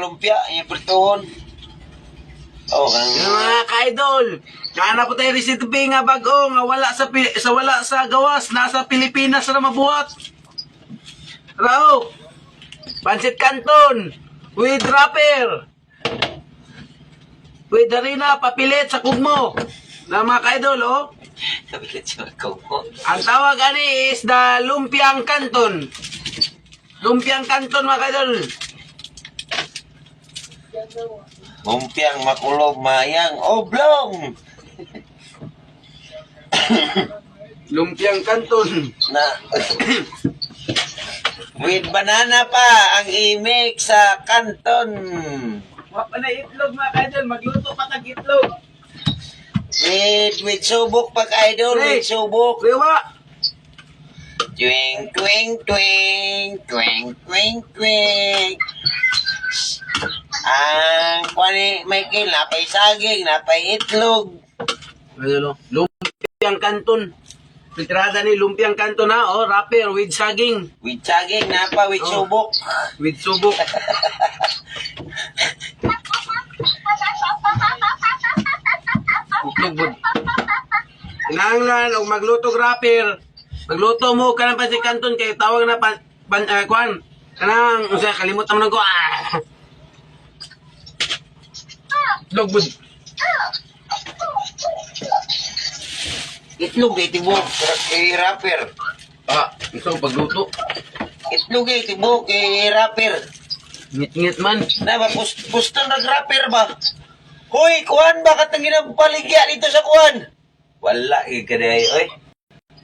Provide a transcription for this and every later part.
lumpia, yung prituhon. Oh, Yung mga ka-idol, nahanap po tayo recipe nga bago, nga wala sa gawas, nasa Pilipinas na mabuhat. Rao, pancit canton, with wrapper, with harina, papilit sa kugmo. Na mga ka-idol, oh. Nabilit siya mo. Ang tawag ani is the lumpiang canton. Lumpiang canton mga ka-idol. Lumpiang makulob mayang oblong. Lumpiang canton. Na with banana pa ang i-mix sa canton. Wapa na itlog mga ka-idol, magluto pa tag itlog. With subok pa ka-idol, with subok. Rewa. Twing, twing, twing, twing, twing, twing. Ang kwani may napay saging, napay itlog. Ano, lumpiang canton. Filtrada ni lumpiang canton na, oh, wrapper with saging. With saging, napa, with Oh. subok. With subok. Uklog. Kinahanglan og magluto wrapper. Magluto mo kanang pancit canton kay tawag na kwan. Kanang unsa kalimutan mo nang ko. Logbud. Itlog eh, tibok. Rapper. Isang pagluto. Itlog eh, tibok rapper. Ngit-ngit man. Na ba, puston nag-rapper ba? Hoy, kuhan ba katang ginapaligya dito sa kuhan? Wala, kaday, oy.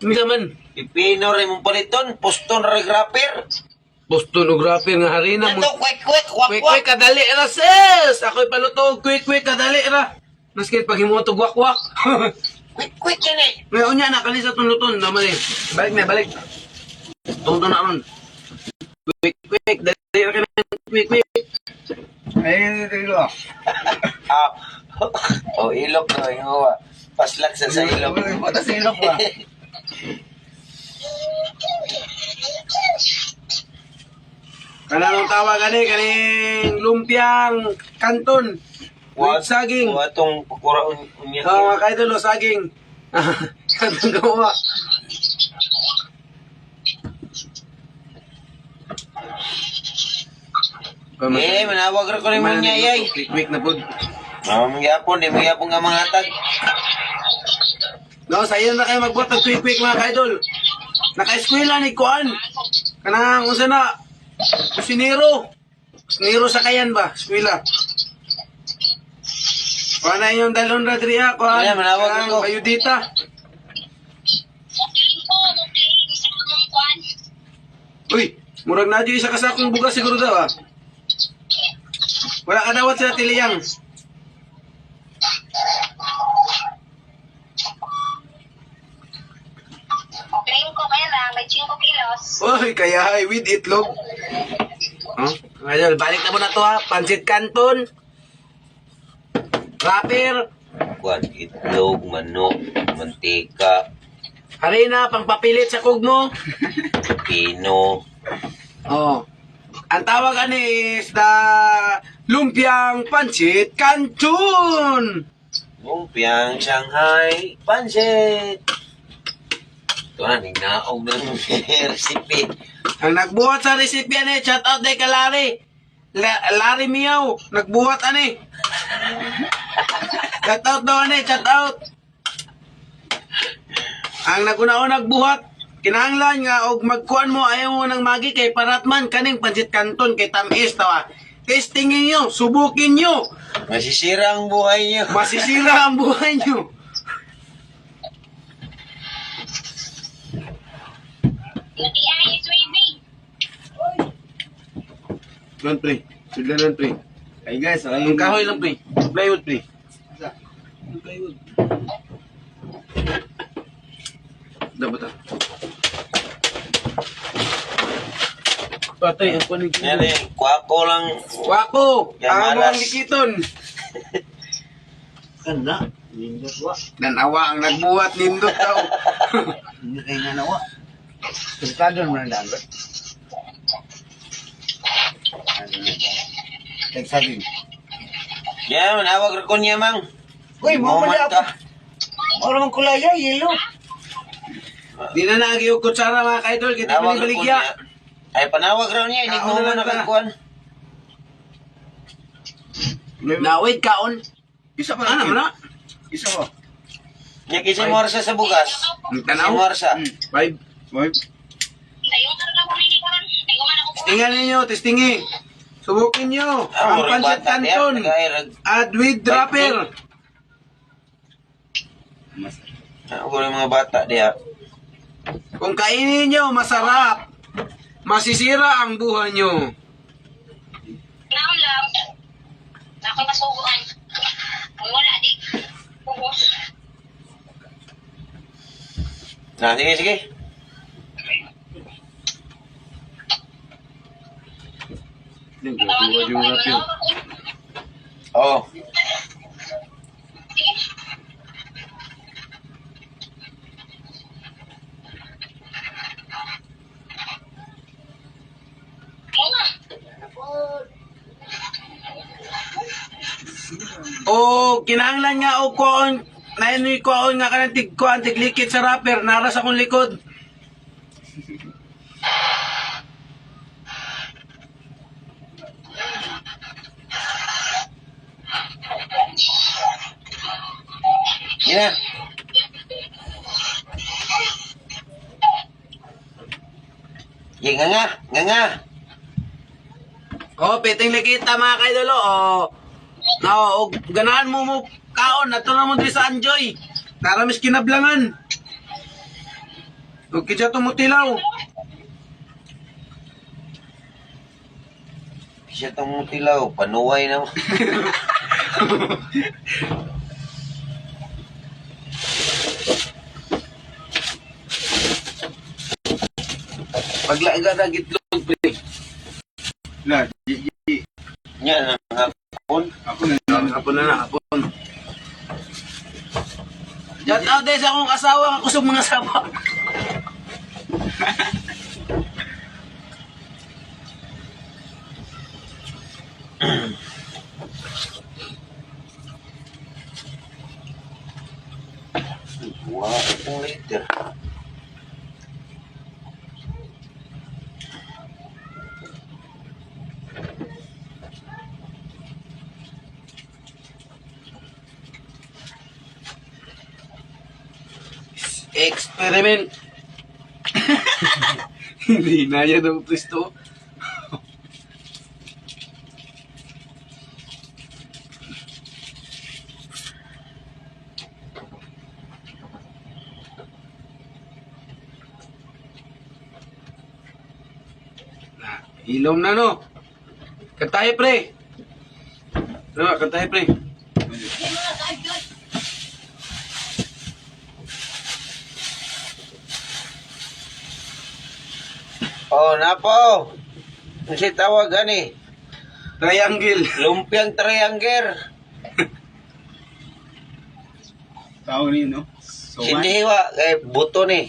Misa man. Pipino rin mong paliton, puston nag-rapper. Boston og wrapper nga harina mo. Ito, quick, wak, Quick, wak. kadali ra sis! Ako'y paluto, quick, kadali ra. Naskin pag himuto gwak-gwak. Quick, yan eh. Ngayon niya, nakalisa itong luton. Naman eh. Balik. Tungtong na ron. Quick, dali ra ka na. Quick. Ayun, ilo. Oh, ilok na, yung hawa. Paslak sa ilok. Mata sa ilok ba? Kanang tawag kaning lumpiang canton. With saging. Watong pagkura unya. Mga kaidolo, saging. Canton gawa. Manawag ra ko ni mo niya, yay. Quick na po. Magyapon nga mga hatag. No, sa iyo na kayo magbuhat ng quick mga kaidol. Naka-eskwela ni Kuan. Kanang unsa na? Kusinero. Kusinero sa kayan ba? Eskwela. Kuan na yung dalon na diriya. Kuan. Ayan, manawag ako. Ayudita. Uy, murag na dyan isa kasakong bugas siguro daw ah. Wala ka dawat sa tiliyang. Claim ko kaya na, may 5 kilos. Uy, kaya ay with itlog. Huh? Ngayon, balik na mo na to ha. Pancit canton. Wrapper. Kuan, itlog, manok, mantika, Harina, pangpapilit sa kugmo. pino. Oh. Ang tawag ani is the lumpiang pancit canton. Lumpiang Shanghai Pancit. Ito na, nagnaog ng recipe. Ang nagbuhat sa recipe ani, shout out day ka Larry. Larry Miyaw, nagbuhat ani. Shout out daw ani, shout out. Ang naguna-una nagbuhat, kinahanglan nga og magkuan mo ayaw mo nang magi kay paratman kaning pancit canton kay tamis tawa. Testingin nyo, subukin nyo. Masisira ang buhay niyo. Masisira ang buhay nyo. Hindi ayos, baby. Lang pre, sila lang pre. Ay guys, ang kahoy lang pre. Plywood pre. Ang plywood. Dapat ah. Patay, ang panig. Yan eh, kwako lang. Wako! Yan, Ang malas. mga likiton! Kana, nindot wa. Nanawa ang nagbuhat nindot daw. Hindi kayo nga nawa. Sultadon mo na dagat. Tagsaging. Yan, manawag rin ko niya, mang. Uy, mo pala ka. Wala mang kulaya, yelo. Di na nagi yung kutsara mga kaidol. Kita Nawag pa ni rin ko baligya. niya. Ay, panawag rin niya. Hindi Kaon mo na mo lang ta. nakagkuhan. Nawid kaon. Isa pa Ano mo na? Isa pa. Niya kasi morsa sa bugas. Ang Si tanaw. morsa. 5. Boy. Tayo ka na ko hindi ko rin. Tayo man ako. Tingnan ninyo, testingi. Subukin nyo. Ah, Ang muring pancit bata niya. canton. Nag-airag. At with dropper. Mas. Ako rin mga bata diya. Kung kainin nyo, masarap. Masisira ang buhay nyo. Naon lang. Ako masuguan. Kung wala di. Pugos. Sige, sige. Tawagin mo ko ay manawag ako. Oo. Sige. Oo nga. O, kinahanglan nga o kuon. Nainoy kuon nga ka ng tigkuan, tiglikit sa rapper. Naras akong likod. Yan na. Yan nga nga. O, piting likita mga kaidolo. O, ganahan mo mo kaon. Nato na mo din sa Anjoy. Naramis kinablangan. O, kitsa tumutilaw. Siya itong tilaw. Panuway na mo. Paglaiga na gitlog, pre. La, Yan ang hapon. ako na. Hapon na, hapon. Shout out din sa akong asawa, ang kusog mga asawa. Wow, itong liter. Experiment. Hindi na yan ang pwesto. Ilom na no. Kantahe pre. No, kantahe pre. Oh, napo. Ano siya tawag gani? Triangle. Lumpiang triangle. Tao ni, no? So, Hindi wa. Eh, buto ni.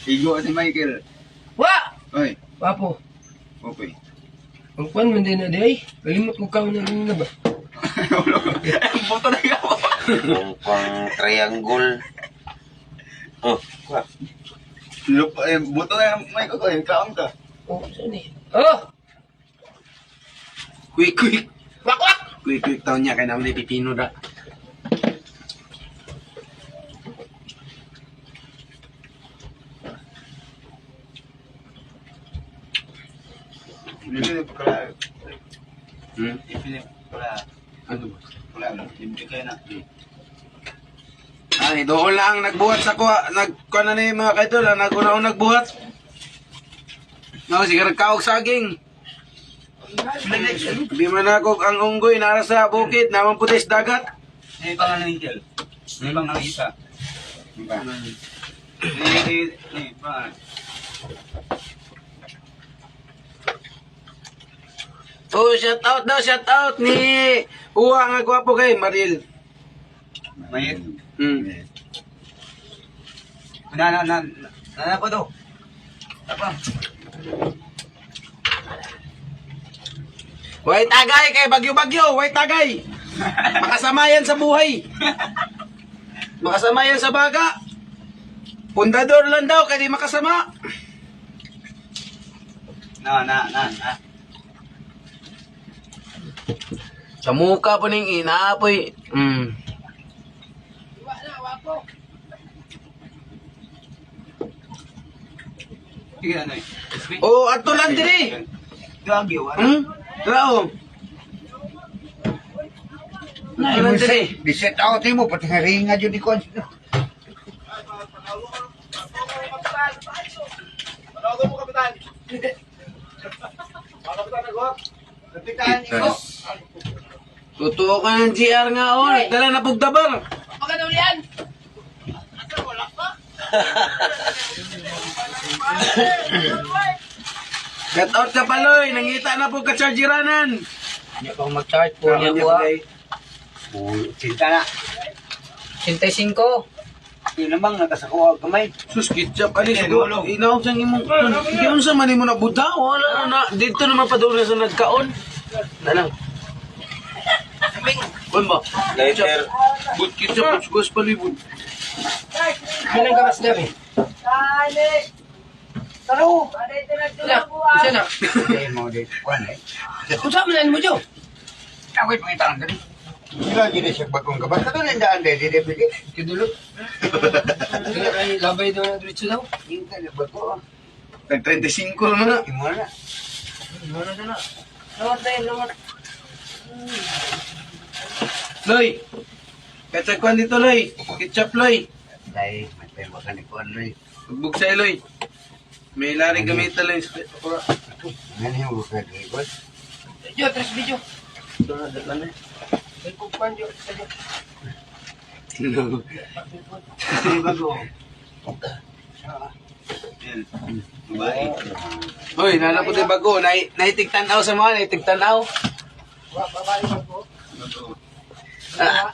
Igo si Michael. Wa! Oy, Wapo, okay. ang kwan man din na di ay. Kalimot mo ka na rin na ba? Boto na ikaw. Lumpiang triangle. Oh, wa. Buto na yung Michael ko, yung kaon ka. Oh, saan eh? Oh! Quick, quick. Wak, wak! Quick, quick taon niya. Kaya naman ni Pipino da. Hindi pa kala. Hmm? Ipinip pala. Ano ba? Wala, hindi kayo na. Ay, doon lang nagbuhat sa kuha. Nagkuha na ni mga kaidol. Naguna-una nagbuhat. No, sige nagkaog saging. Di man ako ang unggoy nara sa bukid. Namang putis dagat. Hindi pa nga Michael. Hindi pa nga isa. Hindi pa. Hindi pa. Oh, shout out daw, shout out ni Uwa nga gwapo kay Maril. Mayit. Hmm. Na po daw. Apa? Way tagay kay bagyo-bagyo, way tagay. Makasama yan sa buhay. Makasama yan sa baga. Pundador lang daw, kaya di makasama. Na. Sa muka po ning inapoy. Sige, ano eh. Oh, ato lang diri. Gagi, wala. Rao. Ato lang diri. Biset out mo, pati haringa dyan di ko. Totoo ka ng GR nga, oh. Dala na pugdabar. Get out ka paloy, nangita na po ka-chargeranan. Hindi pa ako mag-charge po niya ko ah. Cinta na. 85. Yun namang nakasakuha kamay. Sus, ketchup, alis ko. Inaw siyang imong. Hindi mo sa mani mo na buta. Wala na. Dito naman pa doon sa nagkaon. Na lang. Bon ba? Later. Good ketchup, gus palibod. Anong gamas dami? Taro! Wala. Isa na. Ayun mo dito. Kuhan eh. Kung saan mo Jo? Awit mo itang dali. Sila gini siya bagong kabas. Ito na yung daan dali. Dili pili. Kidulo. Kaya ay labay doon na diretso daw. Yung ka na bago. Nag-35 naman na. Imo na. Ano na na. Lawat na yun, lawat. Loy. Ketchup kuhan dito, Loy. Ketchup, Loy. Dahil, matay mo ka ni kuhan Loy. Bugbog Loy. May lari gamitan, Loy. Ngayon yung buka dali ko. Jo, tres video. Ito na, dala na. May kukuhan Jo. Ay, bago. Yan. Babae. Hoy, nana po tayo bago. Naitigtanaw sa mga, naitigtanaw.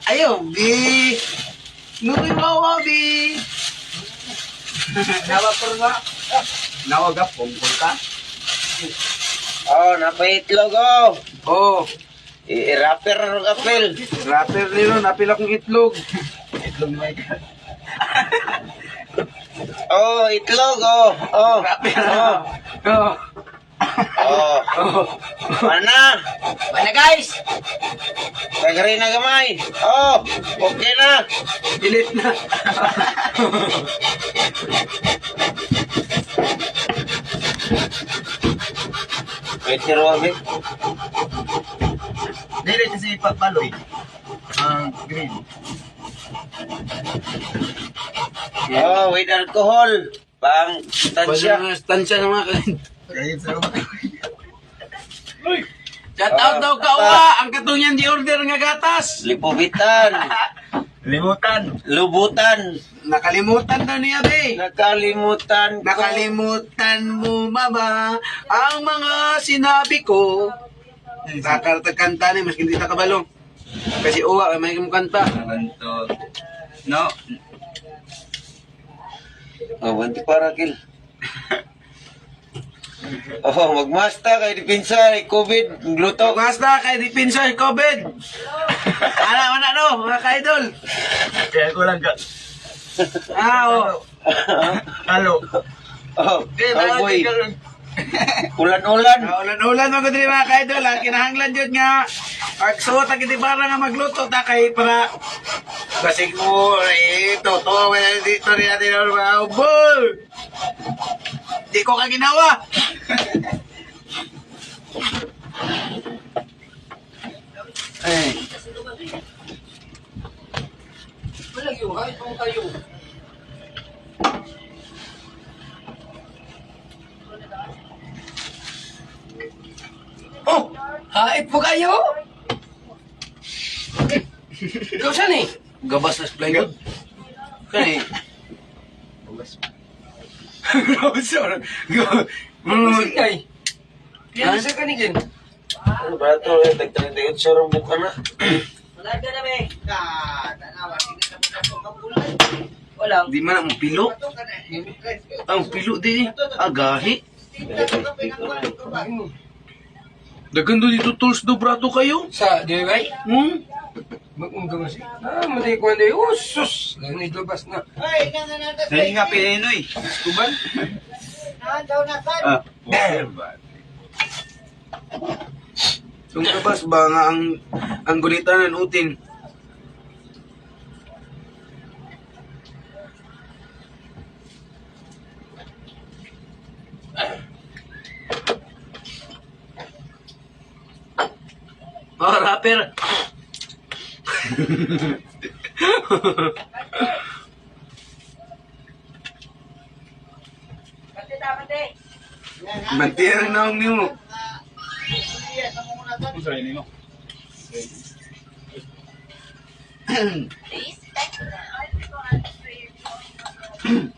Ayaw, di. Nutoy mo, di. Nawag ka, pungkol ka. Oh, napaitlog oh. Oh, I-rapper ng kapil. rapper nilo, napila kong itlog. Itlog na ikaw. Oh, itlog oh. Oh. Oh. Oh. Oh. Mana? Mana guys? Kagari na gamay. Oh, okay na. Pilit na. Wait, Robin. Dili si Paloy. Green. Oh, with alcohol. Pang Pwede tansya. na stansya ng mga kain. Kahit sa Shout out daw kawa, ang katunyan di order nga gatas. Lipubitan. Limutan. Lubutan. Nakalimutan daw niya, be. Nakalimutan ko. Nakalimutan mo, mama, ang mga sinabi ko. Kakarta-kanta ni, mas hindi na kabalo. Kasi uwa, may kanta. Naganto. No. Oh, wanti para kill. Oh, magmasta kay dipinsa kay COVID, gluto. Basta kay Dipinsa COVID. Ana no, mga ka-idol. Kaya ko lang ka. Oh. Halo. Oh, oh boy. Ulan-ulan. Ulan-ulan mga kadiri mga ka-idol. Kinahanglan yun nga. Agsuot ang itibara nga magluto ta kay para basig mo totoo wala dito rin natin ang mga ubol. Di ko ka ginawa. Ay, Wala yun, kahit kung kayo. Oh! Haip po kayo! Ikaw saan eh? Gabas na plywood. Kani. Gabas na. Sige. Kaya sa kanigin. Ano ba ito? Nagtrindigod siya rin buka na. Wala. Di man ang pilo. Ang pilo din. Agahi. Dagan doon dito tools do brato kayo. Sa, di ba? Hmm? Mag-unggamas eh. Matay ko na yun. Sus! Langit labas na. Dahil nga Pinoy. Kuban? Ah, water ba? Yung labas ba nga ang gulitanan utin? Oh, rapper. Mantiyan na ang nimo. Kung sa inyo mo.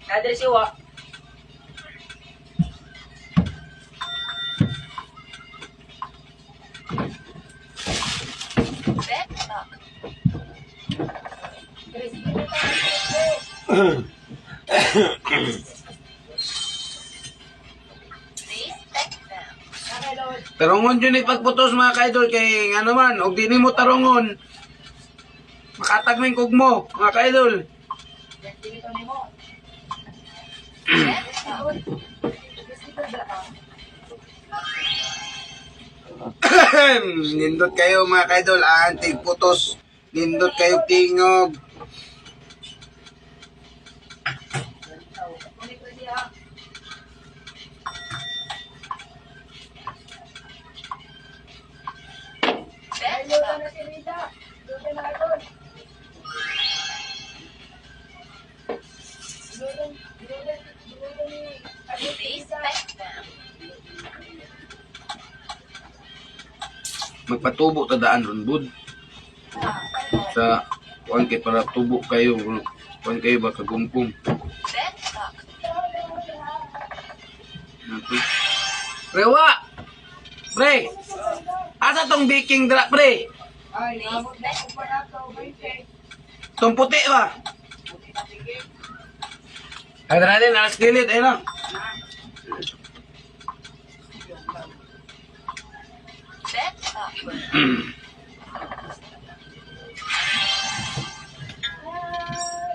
Kadre siwa. Tarongon yun pagputos mga kaidol kay nga naman, og di mo tarongon. Makatagming kugmo mga kaidol. Nindot kayo mga kaidol, antig putos. Nindot kayo tingog. Magpatubo ta daan ron bud. Sa kuan kay para tubo kayo, kuan kayo ba kagumkum. Rewa! Pre! Asa tong baking dra, pre? Tong puti ba? Ay, dara din, alas kilit, ayun na.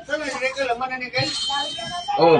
Saan na sige ka laman na ni Kel? Oh.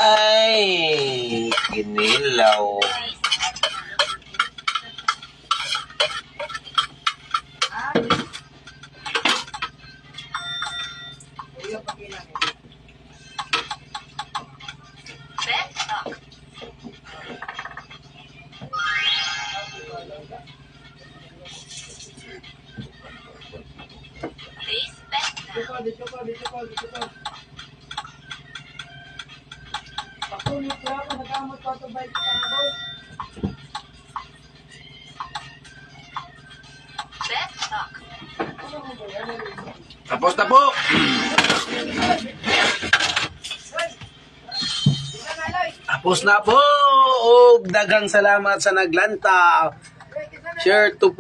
Ay, kinilaw. Tapos na po. Tapos na po. Og daghang salamat sa naglanta. Share to po.